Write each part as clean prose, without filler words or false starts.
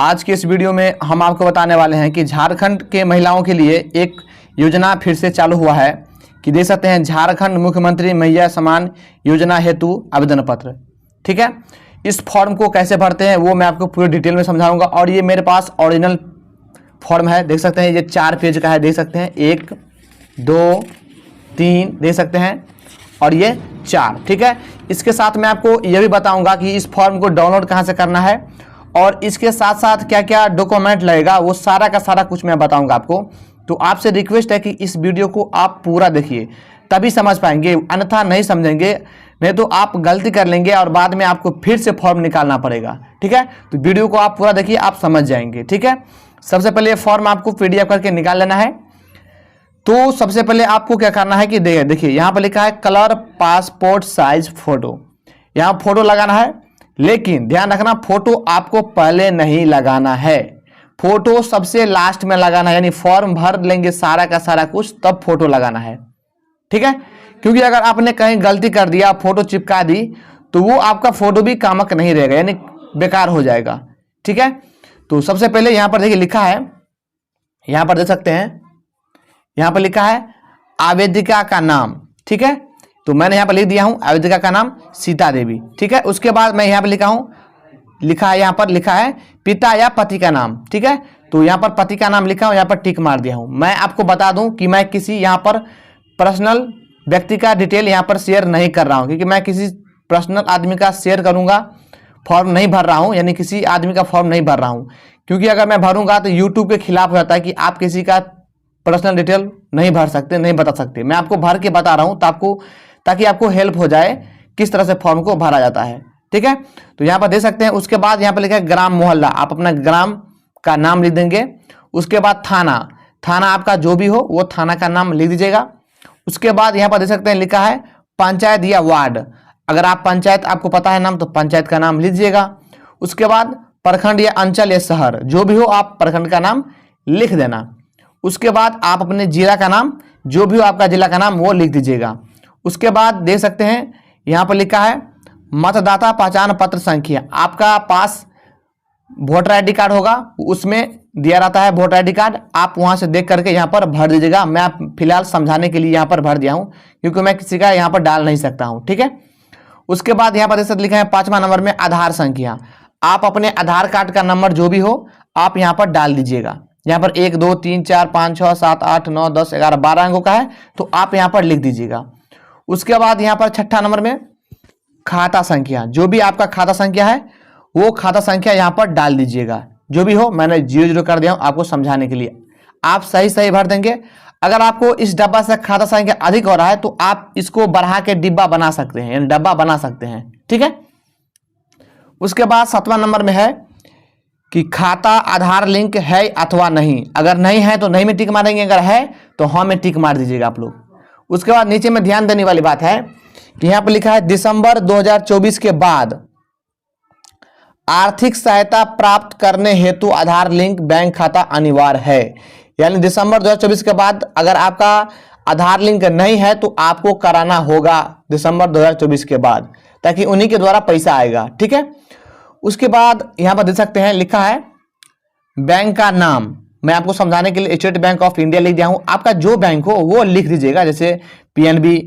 आज के इस वीडियो में हम आपको बताने वाले हैं कि झारखंड के महिलाओं के लिए एक योजना फिर से चालू हुआ है कि दे सकते हैं झारखंड मुख्यमंत्री महिला सम्मान योजना हेतु आवेदन पत्र। ठीक है, इस फॉर्म को कैसे भरते हैं वो मैं आपको पूरी डिटेल में समझाऊंगा। और ये मेरे पास ओरिजिनल फॉर्म है, देख सकते हैं ये 4 पेज का है, देख सकते हैं 1 2 3 देख सकते हैं और ये 4। ठीक है, इसके साथ मैं आपको ये भी बताऊंगा कि इस फॉर्म को डाउनलोड कहाँ से करना है और इसके साथ साथ क्या क्या डॉक्यूमेंट लगेगा वो सारा का सारा कुछ मैं बताऊंगा आपको। तो आपसे रिक्वेस्ट है कि इस वीडियो को आप पूरा देखिए, तभी समझ पाएंगे, अन्यथा नहीं समझेंगे, नहीं तो आप गलती कर लेंगे और बाद में आपको फिर से फॉर्म निकालना पड़ेगा। ठीक है, तो वीडियो को आप पूरा देखिए, आप समझ जाएंगे। ठीक है, सबसे पहले फॉर्म आपको PDF करके निकाल लेना है। तो सबसे पहले आपको क्या करना है कि देखिए यहाँ पर लिखा है कलर पासपोर्ट साइज फोटो, यहाँ फोटो लगाना है। लेकिन ध्यान रखना, फोटो आपको पहले नहीं लगाना है, फोटो सबसे लास्ट में लगाना है, यानी फॉर्म भर लेंगे सारा का सारा कुछ तब फोटो लगाना है। ठीक है, क्योंकि अगर आपने कहीं गलती कर दिया, फोटो चिपका दी, तो वो आपका फोटो भी कामक नहीं रहेगा, यानी बेकार हो जाएगा। ठीक है, तो सबसे पहले यहाँ पर देखिए लिखा है, यहाँ पर देख सकते हैं, यहाँ पर लिखा है आवेदिका का नाम। ठीक है, तो मैंने यहाँ पर लिख दिया हूँ आवेदिका का नाम सीता देवी। ठीक है, उसके बाद मैं यहाँ पर लिखा है यहाँ पर लिखा है पिता या पति का नाम। ठीक है, तो यहाँ पर पति का नाम लिखा हूँ, यहाँ पर टिक मार दिया हूँ। मैं आपको बता दूं कि मैं किसी यहाँ पर पर्सनल व्यक्ति का डिटेल यहाँ पर शेयर नहीं कर रहा हूँ, क्योंकि मैं किसी पर्सनल आदमी का शेयर करूँगा फॉर्म नहीं भर रहा हूँ, यानी किसी आदमी का फॉर्म नहीं भर रहा हूँ, क्योंकि अगर मैं भरूंगा तो यूट्यूब के खिलाफ हो जाता है कि आप किसी का पर्सनल डिटेल नहीं भर सकते, नहीं बता सकते। मैं आपको भर के बता रहा हूँ ताकि आपको हेल्प हो जाए किस तरह से फॉर्म को भरा जाता है। ठीक है, तो यहाँ पर दे सकते हैं। उसके बाद यहाँ पर लिखा है ग्राम मोहल्ला, आप अपना ग्राम का नाम लिख देंगे। उसके बाद थाना आपका जो भी हो वो थाना का नाम लिख दीजिएगा। उसके बाद यहाँ पर दे सकते हैं लिखा है पंचायत या वार्ड, अगर आप पंचायत आपको पता है नाम तो पंचायत का नाम लिख दीजिएगा। उसके बाद प्रखंड या अंचल या शहर जो भी हो आप प्रखंड का नाम लिख देना। उसके बाद आप अपने जिला का नाम जो भी हो आपका जिला का नाम वो लिख दीजिएगा। उसके बाद देख सकते हैं यहाँ पर लिखा है मतदाता पहचान पत्र संख्या, आपका पास वोटर ID कार्ड होगा, उसमें दिया रहता है वोटर ID कार्ड, आप वहां से देख करके यहाँ पर भर दीजिएगा। मैं फिलहाल समझाने के लिए यहाँ पर भर दिया हूँ, क्योंकि मैं किसी का यहाँ पर डाल नहीं सकता हूँ। ठीक है, उसके बाद यहाँ पर लिखा है 5वां नंबर में आधार संख्या, आप अपने आधार कार्ड का नंबर जो भी हो आप यहाँ पर डाल दीजिएगा। यहाँ पर 1 2 3 4 5 6 7 8 9 10 11 12 अंकों का है, तो आप यहाँ पर लिख दीजिएगा। उसके बाद यहाँ पर 6ठा नंबर में खाता संख्या, जो भी आपका खाता संख्या है वो खाता संख्या यहाँ पर डाल दीजिएगा, जो भी हो। मैंने 0 कर दिया हूँ आपको समझाने के लिए, आप सही भर देंगे। अगर आपको इस डब्बा से खाता संख्या अधिक हो रहा है तो आप इसको बढ़ा के डिब्बा बना सकते हैं, यानी डब्बा बना सकते हैं। ठीक है, उसके बाद 7वां नंबर में है कि खाता आधार लिंक है अथवा नहीं, अगर नहीं है तो नहीं में टिक मारेंगे, अगर है तो हाँ में टिक मार दीजिएगा आप लोग। उसके बाद नीचे में ध्यान देने वाली बात है कि यहाँ पर लिखा है दिसंबर 2024 के बाद आर्थिक सहायता प्राप्त करने हेतु आधार लिंक बैंक खाता अनिवार्य है, यानी दिसंबर 2024 के बाद अगर आपका आधार लिंक नहीं है तो आपको कराना होगा दिसंबर 2024 के बाद, ताकि उन्हीं के द्वारा पैसा आएगा। ठीक है, उसके बाद यहाँ पर देख सकते हैं लिखा है बैंक का नाम, मैं आपको समझाने के लिए स्टेट बैंक ऑफ इंडिया लिख दिया हूँ, आपका जो बैंक हो वो लिख दीजिएगा, जैसे PNB,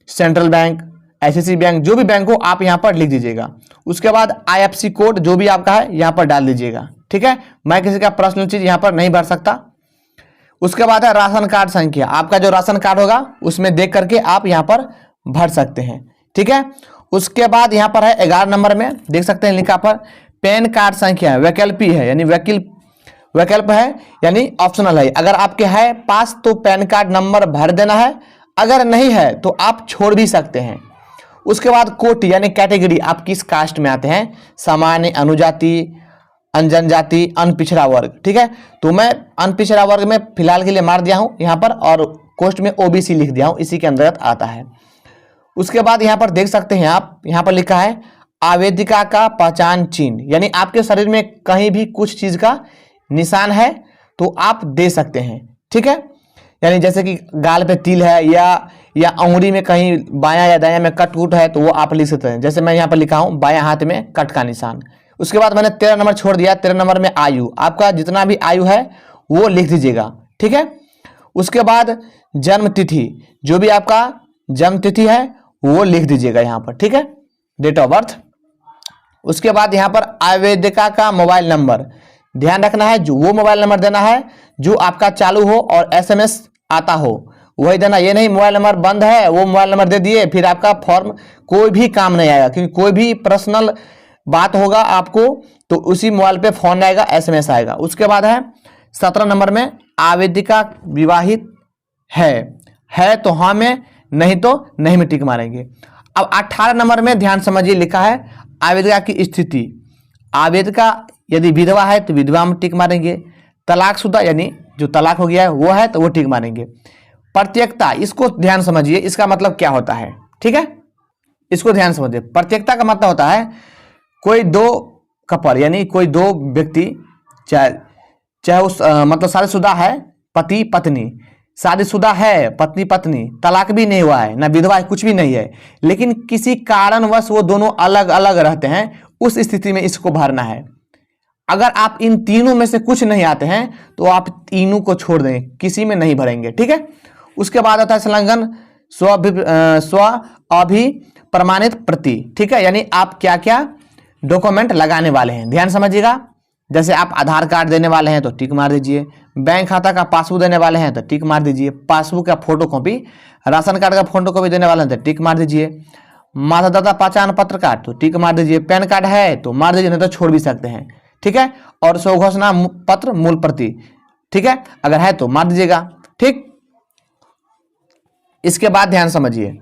central bank, ICICI bank, जो भी बैंक हो आप यहाँ पर लिख दीजिएगा। उसके बाद IFSC कोड जो भी आपका है यहाँ पर डाल दीजिएगा। ठीक है, मैं किसी का पर्सनल चीज यहाँ पर नहीं भर सकता। उसके बाद है राशन कार्ड संख्या, आपका जो राशन कार्ड होगा उसमें देख करके आप यहाँ पर भर सकते हैं। ठीक है, उसके बाद यहाँ पर है 11 नंबर में देख सकते हैं लिखा पर पैन कार्ड संख्या वैकल्पी है, यानी वैकल्प है, यानी ऑप्शनल है। अगर आपके है पास तो पैन कार्ड नंबर भर देना है, अगर नहीं है तो आप छोड़ भी सकते हैं। उसके बाद कोटि यानी कैटेगरी, आप किस कास्ट में आते हैं, सामान्य, अनुजाति, जनजाति, अनपिछड़ा वर्ग। ठीक है, तो मैं अनपिछड़ा वर्ग में फिलहाल के लिए मार दिया हूं यहाँ पर, और कोस्ट में OBC लिख दिया हूं, इसी के अंतर्गत आता है। उसके बाद यहाँ पर देख सकते हैं आप, यहाँ पर लिखा है आवेदिका का पहचान चिन्ह, यानी आपके शरीर में कहीं भी कुछ चीज का निशान है तो आप दे सकते हैं। ठीक है, यानी जैसे कि गाल पे तिल है या अंगुली में कहीं बायां या दायां में कट है तो वो आप लिख सकते हैं। जैसे मैं यहाँ पर लिखा हूँ बायां हाथ में कट का निशान, उसके बाद मैंने 13 नंबर छोड़ दिया। 13 नंबर में आयु, आपका जितना भी आयु है वो लिख दीजिएगा, ठीक है। उसके बाद जन्म तिथि, जो भी आपका जन्म तिथि है वो लिख दीजिएगा यहाँ पर, ठीक है, डेट ऑफ बर्थ। उसके बाद यहाँ पर आवेदिका का मोबाइल नंबर ध्यान रखना है, जो वो मोबाइल नंबर देना है जो आपका चालू हो और SMS आता हो, वही देना। ये नहीं मोबाइल नंबर बंद है वो मोबाइल नंबर दे दिए, फिर आपका फॉर्म कोई भी काम नहीं आएगा, क्योंकि कोई भी पर्सनल बात होगा आपको तो उसी मोबाइल पे फोन आएगा, SMS आएगा। उसके बाद है 17 नंबर में आवेदिका विवाहित है तो हाँ में, नहीं तो नहीं में टिक मारेंगे। अब 18 नंबर में ध्यान समझिए, लिखा है आवेदिका की स्थिति। आवेदिका यदि विधवा है तो विधवा में टिक मारेंगे, तलाकशुदा यानी जो तलाक हो गया है वो है तो वो टिक मारेंगे। प्रत्येकता, इसको ध्यान समझिए, इसका मतलब क्या होता है, ठीक है, इसको ध्यान समझिए। प्रत्येकता का मतलब होता है कोई दो कपल यानी कोई दो व्यक्ति, चाहे उस मतलब शादीशुदा है पति पत्नी, शादीशुदा है पत्नी पत्नी, तलाक भी नहीं हुआ है ना विधवा है, कुछ भी नहीं है, लेकिन किसी कारणवश वो दोनों अलग अलग रहते हैं, उस स्थिति में इसको भरना है। अगर आप इन तीनों में से कुछ नहीं आते हैं तो आप तीनों को छोड़ दें, किसी में नहीं भरेंगे, ठीक है। उसके बाद आता है संलग्न स्व अभिप्रमाणित प्रति, ठीक है, यानी आप क्या क्या डॉक्यूमेंट लगाने वाले हैं, ध्यान समझिएगा। जैसे आप आधार कार्ड देने वाले हैं तो टिक मार दीजिए, बैंक खाता का पासबुक देने वाले हैं तो टिक मार दीजिए, पासबुक का फोटो कॉपी, राशन कार्ड का फोटो कॉपी देने वाले हैं तो टिक मार दीजिए, मतदाता पहचान पत्र का तो टिक मार दीजिए, पैन कार्ड है तो मार दीजिए, नहीं तो छोड़ भी सकते हैं, ठीक है। और स्वघोषणा पत्र मूल प्रति, ठीक है, अगर है तो मार दीजिएगा, ठीक। इसके बाद ध्यान समझिए,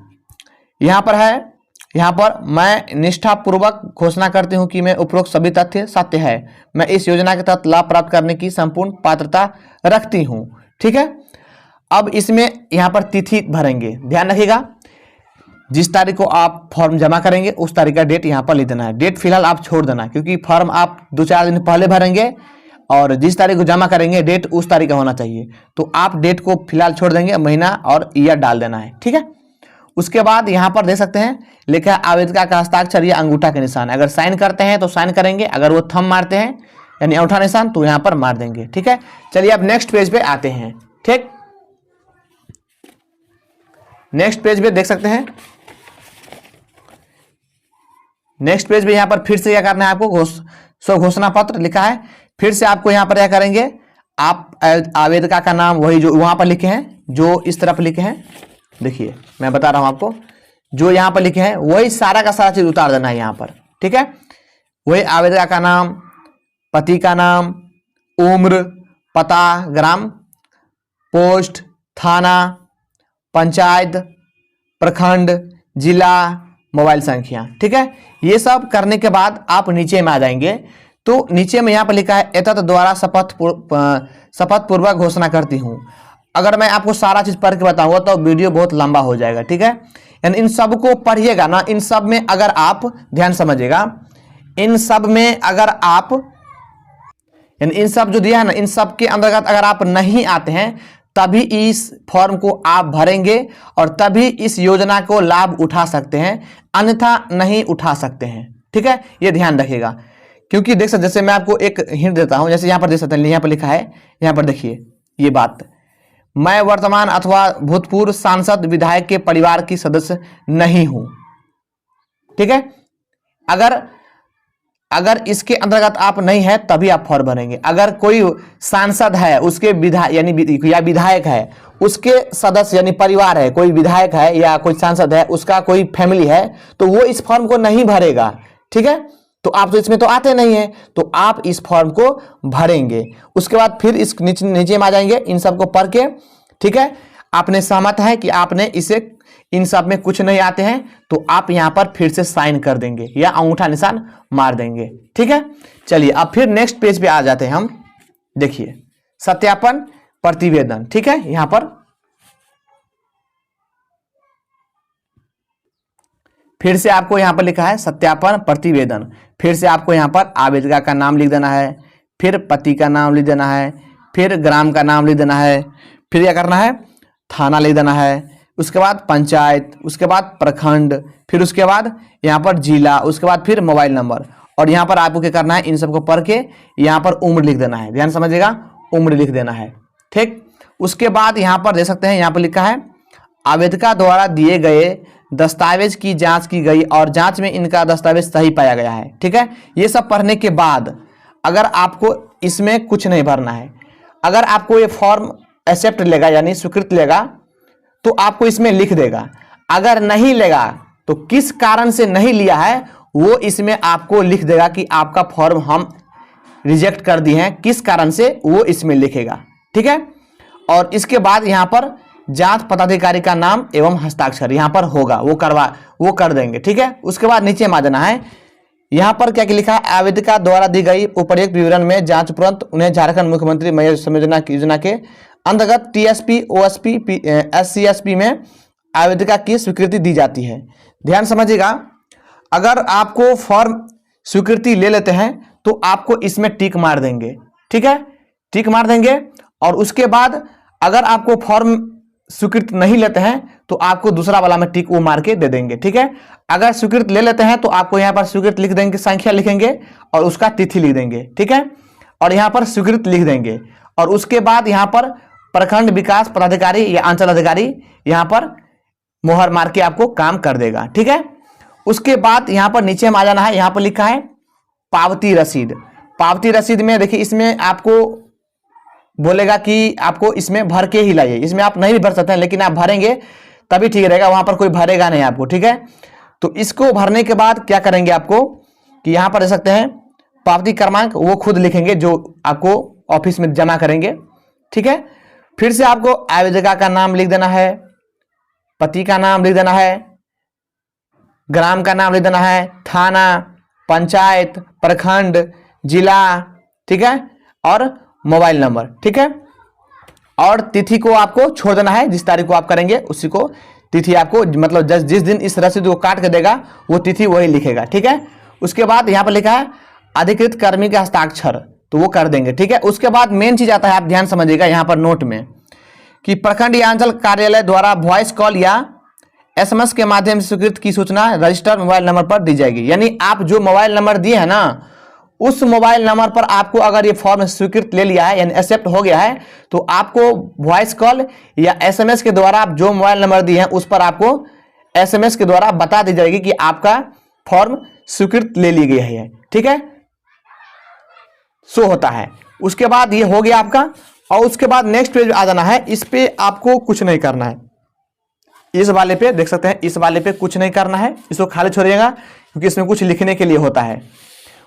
यहां पर है, यहां पर मैं निष्ठापूर्वक घोषणा करती हूं कि मैं उपरोक्त सभी तथ्य सत्य है, मैं इस योजना के तहत लाभ प्राप्त करने की संपूर्ण पात्रता रखती हूं, ठीक है। अब इसमें यहां पर तिथि भरेंगे, ध्यान रखिएगा, जिस तारीख को आप फॉर्म जमा करेंगे उस तारीख का डेट यहाँ पर लिख देना है। डेट फिलहाल आप छोड़ देना, क्योंकि फॉर्म आप 2-4 दिन पहले भरेंगे और जिस तारीख को जमा करेंगे डेट उस तारीख का होना चाहिए, तो आप डेट को फिलहाल छोड़ देंगे, महीना और ईयर डाल देना है, ठीक है। उसके बाद यहाँ पर देख सकते हैं लिखा है आवेदिका का हस्ताक्षर या अंगूठा के निशान, अगर साइन करते हैं तो साइन करेंगे, अगर वो थंब मारते हैं यानी अंगूठा निशान तो यहाँ पर मार देंगे, ठीक है। चलिए अब नेक्स्ट पेज पे आते हैं, ठीक। नेक्स्ट पेज पे देख सकते हैं, नेक्स्ट पेज पे यहाँ पर फिर से क्या करना है आपको, स्व घोषणा पत्र लिखा है, फिर से आपको यहाँ पर क्या करेंगे, आप आवेदिका का नाम वही जो वहां पर लिखे हैं, जो इस तरफ लिखे हैं, देखिए मैं बता रहा हूं आपको, जो यहाँ पर लिखे हैं वही सारा का सारा चीज उतार देना है यहाँ पर, ठीक है। वही आवेदिका का नाम, पति का नाम, उम्र, पता, ग्राम, पोस्ट, थाना, पंचायत, प्रखंड, जिला, मोबाइल संख्या, ठीक है। ये सब करने के बाद आप नीचे में आ जाएंगे, तो नीचे में यहाँ पर लिखा है एतत् द्वारा शपथ पूर्वक घोषणा करती हूँ। अगर मैं आपको सारा चीज पढ़ के बताऊंगा तो वीडियो बहुत लंबा हो जाएगा, ठीक है। यानी इन सब को पढ़िएगा ना, इन सब में अगर आप ध्यान समझिएगा, इन सब में अगर आप यानी इन सब जो दिया है ना, इन सब के अंतर्गत अगर आप नहीं आते हैं तभी इस फॉर्म को आप भरेंगे और तभी इस योजना को लाभ उठा सकते हैं, अन्यथा नहीं उठा सकते हैं, ठीक है। ये ध्यान रखिएगा, क्योंकि देख सकते, जैसे मैं आपको एक हिंट देता हूं, जैसे यहाँ पर देख सकते हैं, यहाँ पर लिखा है, यहाँ पर देखिए ये बात, मैं वर्तमान अथवा भूतपूर्व सांसद विधायक के परिवार की सदस्य नहीं हूं, ठीक है। अगर इसके अंतर्गत आप नहीं है तभी आप फॉर्म भरेंगे। अगर कोई सांसद है उसके विधायक यानी या विधायक है उसके सदस्य यानी परिवार है, कोई विधायक है या कोई सांसद है उसका कोई फैमिली है, तो वो इस फॉर्म को नहीं भरेगा, ठीक है। तो आप तो इसमें तो आते नहीं है, तो आप इस फॉर्म को भरेंगे। उसके बाद फिर इस नीचे में आ जाएंगे, इन सबको पढ़ के, ठीक है। आपने सहमत है कि आपने इसे इन सब में कुछ नहीं आते हैं, तो आप यहां पर फिर से साइन कर देंगे या अंगूठा निशान मार देंगे, ठीक है। चलिए अब फिर नेक्स्ट पेज पे आ जाते हैं हम, देखिए सत्यापन प्रतिवेदन, ठीक है। यहां पर फिर से आपको यहां पर लिखा है सत्यापन प्रतिवेदन, फिर से आपको यहां पर आवेदिका का नाम लिख देना है, फिर पति का नाम लिख देना है, फिर ग्राम का नाम लिख देना है, फिर क्या करना है, थाना लिख देना है, उसके बाद पंचायत, उसके बाद प्रखंड, फिर उसके बाद यहाँ पर जिला, उसके बाद फिर मोबाइल नंबर और यहाँ पर आपको क्या करना है, इन सबको पढ़ के यहाँ पर उम्र लिख देना है। ध्यान समझिएगा, उम्र लिख देना है। ठीक, उसके बाद यहाँ पर देख सकते हैं, यहाँ पर लिखा है आवेदका द्वारा दिए गए दस्तावेज की जांच की गई और जांच में इनका दस्तावेज सही पाया गया है। ठीक है, ये सब पढ़ने के बाद अगर आपको इसमें कुछ नहीं भरना है, अगर आपको ये फॉर्म एक्सेप्ट लेगा यानी स्वीकृत लेगा तो आपको इसमें लिख देगा। अगर नहीं लेगा तो किस कारण से नहीं लिया है वो इसमें आपको लिख देगा कि आपका फॉर्म हम रिजेक्ट कर दिए हैं, किस कारण से वो इसमें लिखेगा। ठीक है, और इसके बाद यहाँ पर जांच पदाधिकारी का नाम एवं हस्ताक्षर यहाँ पर होगा, वो कर देंगे। ठीक है, उसके बाद नीचे में आ जाना है, यहाँ पर क्या लिखा है, आवेदका द्वारा दी गई उपर्युक्त विवरण में जांच उपरांत उन्हें झारखंड मुख्यमंत्री महिला योजना के अंतर्गत टीएसपी, ओएसपी, एससीएसपी में आवेदका की स्वीकृति दी जाती है। ध्यान समझिएगा, अगर आपको फॉर्म स्वीकृति ले लेते हैं तो आपको इसमें टिक मार देंगे। ठीक है, टिक मार देंगे और उसके बाद अगर आपको फॉर्म स्वीकृत नहीं लेते हैं तो आपको दूसरा वाला में टिक वो मार के दे देंगे। ठीक है, अगर स्वीकृत ले लेते हैं तो आपको यहाँ पर स्वीकृत लिख देंगे, संख्या लिखेंगे और उसका तिथि लिख देंगे। ठीक है, और यहाँ पर स्वीकृत लिख देंगे और उसके बाद यहाँ पर प्रखंड विकास पदाधिकारी या अंचल अधिकारी यहाँ पर मोहर मार के आपको काम कर देगा। ठीक है, उसके बाद यहाँ पर नीचे में आ जाना है, यहाँ पर लिखा है पावती रसीद। पावती रसीद में देखिए, इसमें आपको बोलेगा कि आपको इसमें भर के ही लाइए, इसमें आप नहीं भी भर सकते हैं लेकिन आप भरेंगे तभी ठीक रहेगा, वहां पर कोई भरेगा नहीं आपको। ठीक है, तो इसको भरने के बाद क्या करेंगे आपको कि यहाँ पर देख सकते हैं पावती क्रमांक वो खुद लिखेंगे जो आपको ऑफिस में जमा करेंगे। ठीक है, फिर से आपको आवेदका का नाम लिख देना है, पति का नाम लिख देना है, ग्राम का नाम लिख देना है, थाना, पंचायत, प्रखंड, जिला। ठीक है, और मोबाइल नंबर। ठीक है, और तिथि को आपको छोड़ देना है, जिस तारीख को आप करेंगे उसी को तिथि आपको, मतलब जिस दिन इस रसीद को काट के देगा वो तिथि वही लिखेगा। ठीक है, उसके बाद यहाँ पर लिखा है अधिकृत कर्मी का हस्ताक्षर, तो वो कर देंगे। ठीक है, उसके बाद मेन चीज आता है, आप ध्यान समझिएगा यहाँ पर नोट में कि प्रखंड या अंचल कार्यालय द्वारा वॉइस कॉल या एसएमएस के माध्यम से स्वीकृत की सूचना रजिस्टर्ड मोबाइल नंबर पर दी जाएगी। यानी आप जो मोबाइल नंबर दिए हैं ना, उस मोबाइल नंबर पर आपको अगर ये फॉर्म स्वीकृत ले लिया है यानी एक्सेप्ट हो गया है तो आपको वॉइस कॉल या एसएमएस के द्वारा आप जो मोबाइल नंबर दिए हैं उस पर आपको एसएमएस के द्वारा बता दी जाएगी कि आपका फॉर्म स्वीकृत ले ली गई है। ठीक है, सो होता है। उसके बाद ये हो गया आपका, और उसके बाद नेक्स्ट पेज आ जाना है। इस पे आपको कुछ नहीं करना है, इस वाले पे देख सकते हैं, इस वाले पे कुछ नहीं करना है, इसको खाली छोड़िएगा क्योंकि इसमें कुछ लिखने के लिए होता है।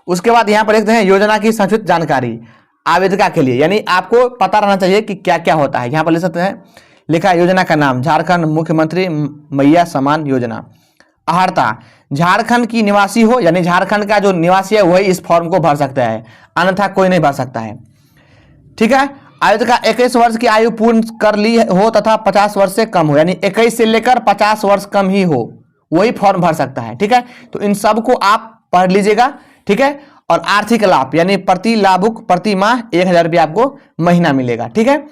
उसके बाद यहाँ पर देखते हैं योजना की संक्षिप्त जानकारी आवेदका के लिए, यानी आपको पता रहना चाहिए कि क्या क्या होता है। यहाँ पर लिख सकते हैं, लिखा है योजना का नाम झारखंड मुख्यमंत्री मैया सम्मान योजना। अहर्ता झारखंड की निवासी हो, यानी झारखंड का जो निवासी है वही इस फॉर्म को भर सकता है, अन्यथा कोई नहीं भर सकता है। ठीक है, आवेदका 21 वर्ष की आयु पूर्ण कर ली हो तथा 50 वर्ष से कम हो, यानी 21 से लेकर 50 वर्ष कम ही हो, वही फॉर्म भर सकता है। ठीक है, तो इन सबको आप पढ़ लीजिएगा। ठीक है, और आर्थिक लाभ यानी प्रति लाभुक प्रति माह 1000 रुपया आपको महीना मिलेगा। ठीक है,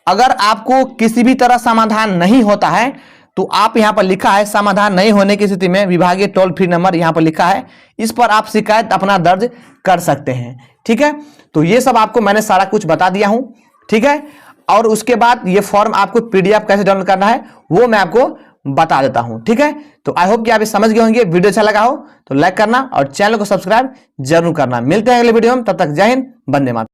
अगर आपको किसी भी तरह समाधान नहीं होता है तो आप यहाँ पर लिखा है समाधान नहीं होने की स्थिति में विभागीय टोल फ्री नंबर यहाँ पर लिखा है, इस पर आप शिकायत अपना दर्ज कर सकते हैं। ठीक है, तो ये सब आपको मैंने सारा कुछ बता दिया हूँ। ठीक है, और उसके बाद ये फॉर्म आपको पीडीएफ कैसे डाउनलोड करना है वो मैं आपको बता देता हूं। ठीक है, तो आई होप कि आप समझ गए होंगे। वीडियो अच्छा लगा हो तो लाइक करना और चैनल को सब्सक्राइब जरूर करना। मिलते हैं अगले वीडियो में, तब तक जय हिंद, वंदे मातरम।